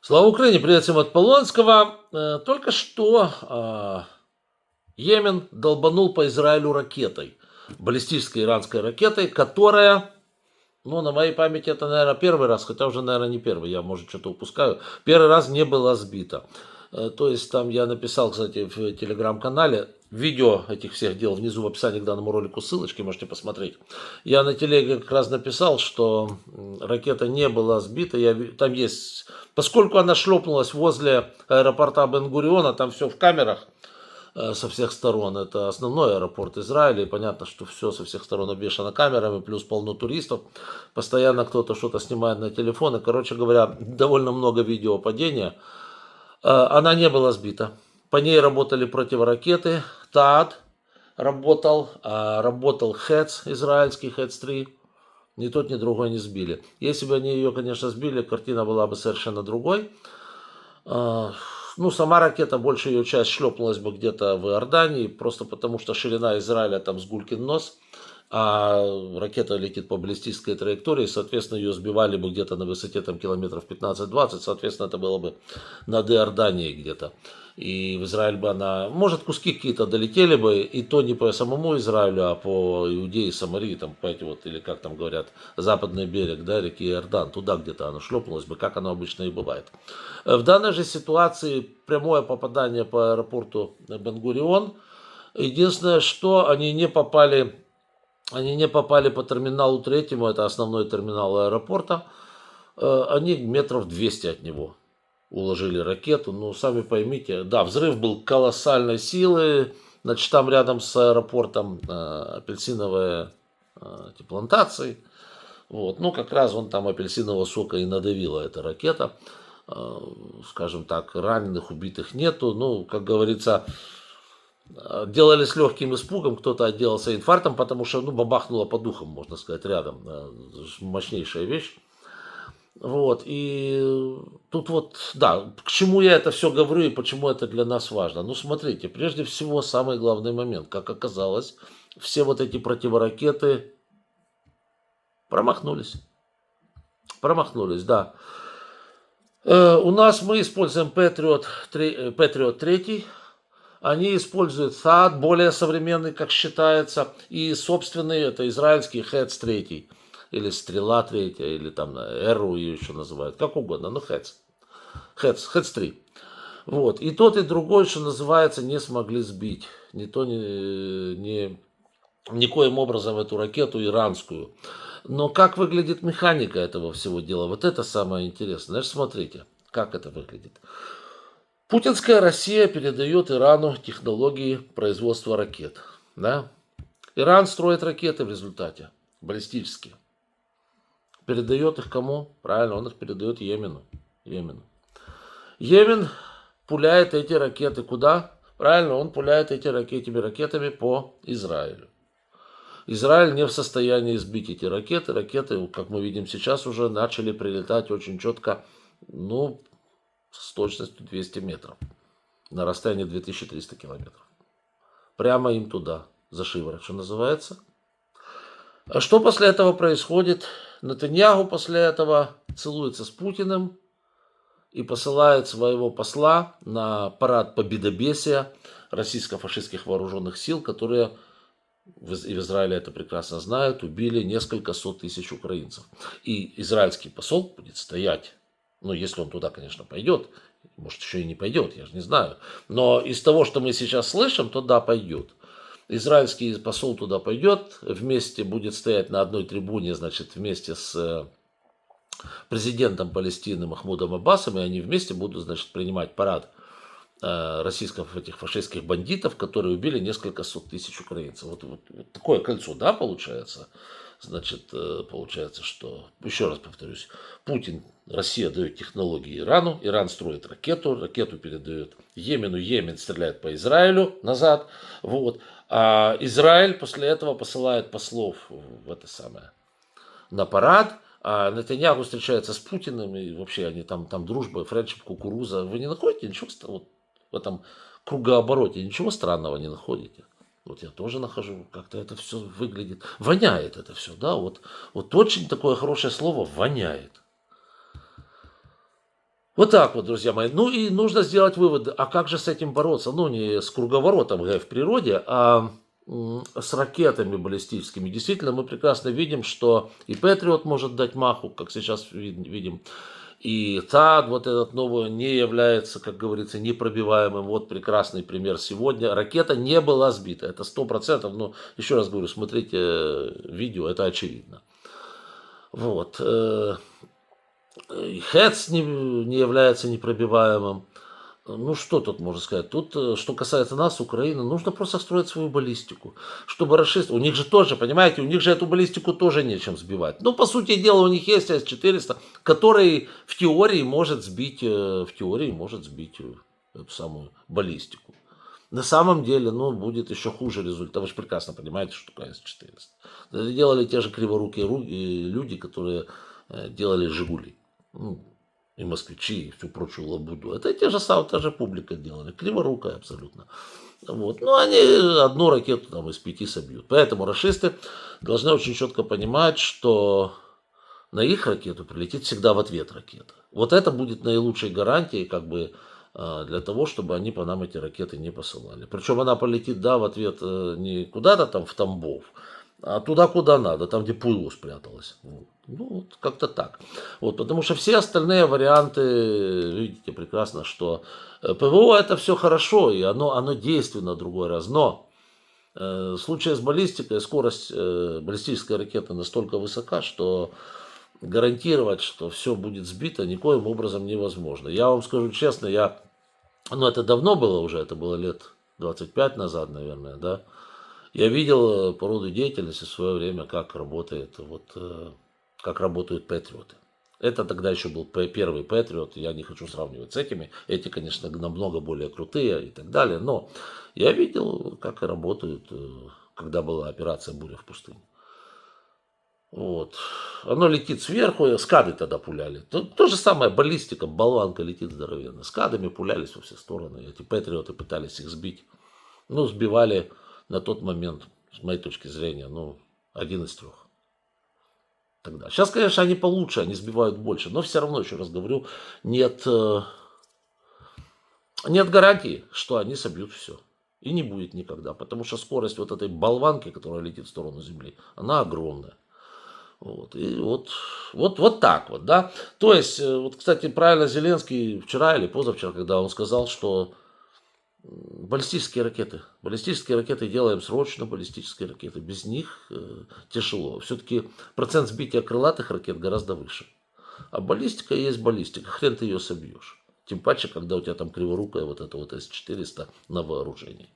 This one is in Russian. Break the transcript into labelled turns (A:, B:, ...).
A: Слава Украине! Привет всем от Полонского. Только что Йемен долбанул по Израилю ракетой, баллистической иранской ракетой, которая, ну, на моей памяти это, наверное, первый раз, хотя уже, наверное, не первый, я, может, что-то упускаю, первый раз не была сбита. То есть там я написал, кстати, в телеграм-канале, видео этих всех дел внизу в описании к данному ролику ссылочки, можете посмотреть. Я на телеге как раз написал, что ракета не была сбита, там есть, поскольку она шлепнулась возле аэропорта Бен-Гуриона, там все в камерах, со всех сторон. Это основной аэропорт Израиля, и понятно, что все со всех сторон обвешано камерами, плюс полно туристов. Постоянно кто-то что-то снимает на телефон, и, короче говоря, довольно много видео падения. Она не была сбита. По ней работали противоракеты, ТААД работал ХЭЦ, израильский ХЭЦ-3. Ни тот, ни другой не сбили. Если бы они ее, конечно, сбили, картина была бы совершенно другой. Ну, сама ракета, большая ее часть шлепнулась бы где-то в Иордании, просто потому что ширина Израиля там с гулькин нос, а ракета летит по баллистической траектории, соответственно, ее сбивали бы где-то на высоте там километров 15-20, соответственно, это было бы над Иорданией где-то. И в Израиль бы она, может, куски какие-то долетели бы, и то не по самому Израилю, а по Иудеи, Самарии, там, по эти вот, или как там говорят, западный берег, да, реки Иордан, туда где-то оно шлепнулось бы, как оно обычно и бывает. В данной же ситуации прямое попадание по аэропорту Бен-Гурион. Единственное, что они не попали по терминалу третьему, это основной терминал аэропорта, они метров 200 от него уложили ракету. Ну, сами поймите, да, взрыв был колоссальной силы, значит, там рядом с аэропортом апельсиновые эти плантации. Вот. Ну, как раз он там апельсинового сока и надавила эта ракета. Скажем так, раненых, убитых нету. Ну, как говорится, делали с легким испугом, кто-то отделался инфарктом, потому что, ну, бабахнуло по духам, можно сказать, рядом. Мощнейшая вещь. Вот, и тут вот, да, к чему я это все говорю и почему это для нас важно. Ну, смотрите, прежде всего, самый главный момент, как оказалось, все вот эти противоракеты промахнулись. Промахнулись, да. У нас мы используем Patriot 3, они используют ТААД, более современный, как считается, и собственный, это израильский ХЭЦ 3, или Стрела 3, или там Эру ее еще называют, как угодно, но ХЭЦ 3. Вот. И тот, и другой, что называется, не смогли сбить. Никоим образом эту ракету иранскую. Но как выглядит механика этого всего дела? Вот это самое интересное. Значит, смотрите, как это выглядит. Путинская Россия передает Ирану технологии производства ракет. Да? Иран строит ракеты в результате, баллистические. Передает их кому? Правильно, он их передает Йемену. Йемен пуляет эти ракеты куда? Правильно, он пуляет этими ракетами по Израилю. Израиль не в состоянии сбить эти ракеты. Ракеты, как мы видим сейчас, уже начали прилетать очень четко, ну, с точностью 200 метров. На расстоянии 2300 километров. Прямо им туда, за шиворот, что называется. А что после этого происходит? Нетаньяху после этого целуется с Путиным и посылает своего посла на парад победобесия российско-фашистских вооруженных сил, которые, и в Израиле это прекрасно знают, убили несколько сот тысяч украинцев. И израильский посол будет стоять, ну, если он туда, конечно, пойдет, может, еще и не пойдет, я же не знаю. Но из того, что мы сейчас слышим, то да, пойдет. Израильский посол туда пойдет, вместе будет стоять на одной трибуне, значит, вместе с президентом Палестины Махмудом Аббасом, и они вместе будут, значит, принимать парад российских этих фашистских бандитов, которые убили несколько сот тысяч украинцев. Вот такое кольцо, да, получается? Значит, получается, что, еще раз повторюсь, Россия дает технологии Ирану, Иран строит ракету передает Йемену, Йемен стреляет по Израилю назад, вот, а Израиль после этого посылает послов в это самое, на парад, а Нетаньяху встречается с Путиным, и вообще они там дружба, френдшип, кукуруза. Вы не находите ничего вот, в этом кругообороте, ничего странного не находите? Вот я тоже нахожу, как-то это все выглядит. Воняет это все, да, вот очень такое хорошее слово, воняет. Вот так вот, друзья мои. Ну и нужно сделать вывод, а как же с этим бороться? Ну, не с круговоротом в природе, а с ракетами баллистическими. Действительно, мы прекрасно видим, что и Патриот может дать маху, как сейчас видим, и ТАД, вот этот новый, не является, как говорится, непробиваемым. Вот прекрасный пример сегодня. Ракета не была сбита, это 100%. Но еще раз говорю, смотрите видео, это очевидно. Вот. ХЭЦ не является непробиваемым. Ну, что тут можно сказать? Тут, что касается нас, Украины, нужно просто строить свою баллистику. Чтобы расширить. У них же тоже, понимаете, у них же эту баллистику тоже нечем сбивать. Ну, по сути дела, у них есть С-400, который в теории может сбить эту самую баллистику. На самом деле, ну, будет еще хуже результат. Вы же прекрасно понимаете, что такое С-400. Это делали те же криворукие люди, которые делали «Жигули». Ну, и москвичи, и всю прочую лабуду. Это те же самые, та же публика делали. Криворукая абсолютно. Вот. Но они одну ракету там из 5 собьют. Поэтому рашисты должны очень четко понимать, что на их ракету прилетит всегда в ответ ракета. Вот это будет наилучшей гарантией, как бы, для того, чтобы они по нам эти ракеты не посылали. Причем она полетит, да, в ответ не куда-то там в Тамбов, а туда, куда надо, там, где пулю спряталось. Вот. Ну, вот как-то так. Вот, потому что все остальные варианты, видите прекрасно, что ПВО это все хорошо, и оно действенно другой раз. Но в случае с баллистикой скорость баллистической ракеты настолько высока, что гарантировать, что все будет сбито, никоим образом невозможно. Я вам скажу честно, ну это давно было уже, это было лет 25 назад, наверное, да. Я видел по роду деятельности в свое время, как работают Патриоты. Это тогда еще был первый Патриот, я не хочу сравнивать с этими. Эти, конечно, намного более крутые и так далее. Но я видел, как работают, когда была операция «Буря в пустыне». Вот. Оно летит сверху, скады тогда пуляли. То же самое, баллистика, болванка летит здоровенно. Скадами пулялись во все стороны. Эти Патриоты пытались их сбить. Ну, сбивали на тот момент, с моей точки зрения, ну, 1 из 3. Тогда. Сейчас, конечно, они получше, они сбивают больше, но все равно, еще раз говорю, нет гарантии, что они собьют все. И не будет никогда, потому что скорость вот этой болванки, которая летит в сторону Земли, она огромная. Вот. И вот так вот, да. То есть, вот, кстати, правильно Зеленский вчера или позавчера, когда он сказал, что баллистические ракеты делаем срочно, баллистические ракеты. Без них тяжело. Все-таки процент сбития крылатых ракет гораздо выше. А баллистика есть баллистика. Хрен ты ее собьешь. Тем паче, когда у тебя там криворукая вот эта вот С-400 на вооружении.